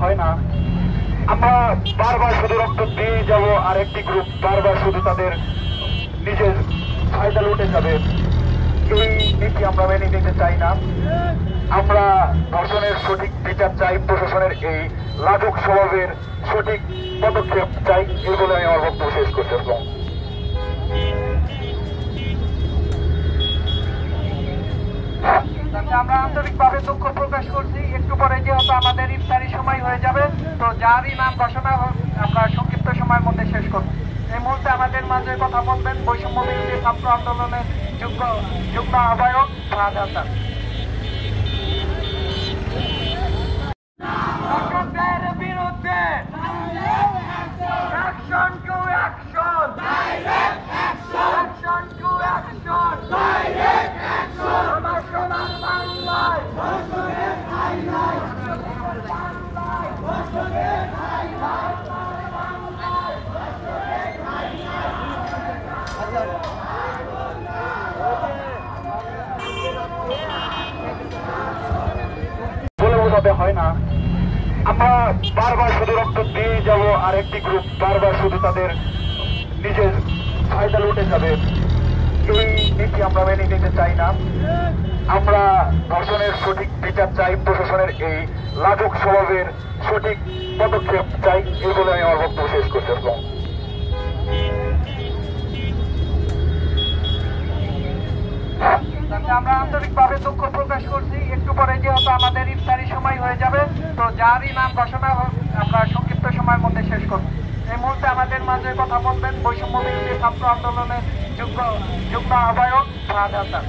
হয় না, আমরা বারবার শুধু রক্ত দিয়ে যাব, আর একটি গ্রুপ বারবার শুধু তাদের নিজের ফায়দা লুটে যাবে। এই নীতি আমরা মেনে নিতে চাই না। আমরা ধর্ষণের সঠিক বিচার চাই, প্রশাসনের এই লাজুক স্বভাবের সঠিক পদক্ষেপ চাই। এই বলে আমি আমার বক্তব্য শেষ করছি। আমরা আন্তরিকভাবে দুঃখ প্রকাশ করছি। একটু পরে যেহেতু আমাদের ইফতারি সময় হয়ে যাবে, তো যারই নাম ঘোষণা আমরা সংক্ষিপ্ত সময়ের মধ্যে শেষ করব। এই মুহূর্তে আমাদের মাঝে কথা বলবেন বৈষম্য বিরোধী ছাত্র আন্দোলনের যুগ্ম আহ্বায়ক ফাহাদ হাসান। বিরুদ্ধে action to action, action to action, direct action. আমার সোনার বাংলায় ধর্ষণের ঠাঁই নাই, ধর্ষণের ঠাঁই নাই, ধর্ষণের ঠাঁই নাই। বলে বোঝাতে হয় না, আমরা বারবার শুধু রক্ত দিয়ে যাব, আর একটি গ্রুপ বারবার শুধু তাদের নিজের ফায়দা লুটে যাবে। এই নীতি আমরা মেনে নিতে চাই না। আমরা ধর্ষণের সঠিক বিচার চাই, প্রশাসনের এই লাজুক স্বভাবের সঠিক পদক্ষেপ চাই। এই বলে আমি আমার বক্তব্য শেষ করছি। আমরা আন্তরিকভাবে দুঃখ প্রকাশ করছি। একটু পরে যেহেতু আমাদের ইফতারি সময় হয়ে যাবে, তো যারই নাম ঘোষণা আমরা সংক্ষিপ্ত সময়ের মধ্যে শেষ করব। এই মুহূর্তে আমাদের মাঝে কথা বলবেন বৈষম্য বিরোধী ছাত্র আন্দোলনের যুগ্ম আহ্বায়ক ফাহাদ হাসান।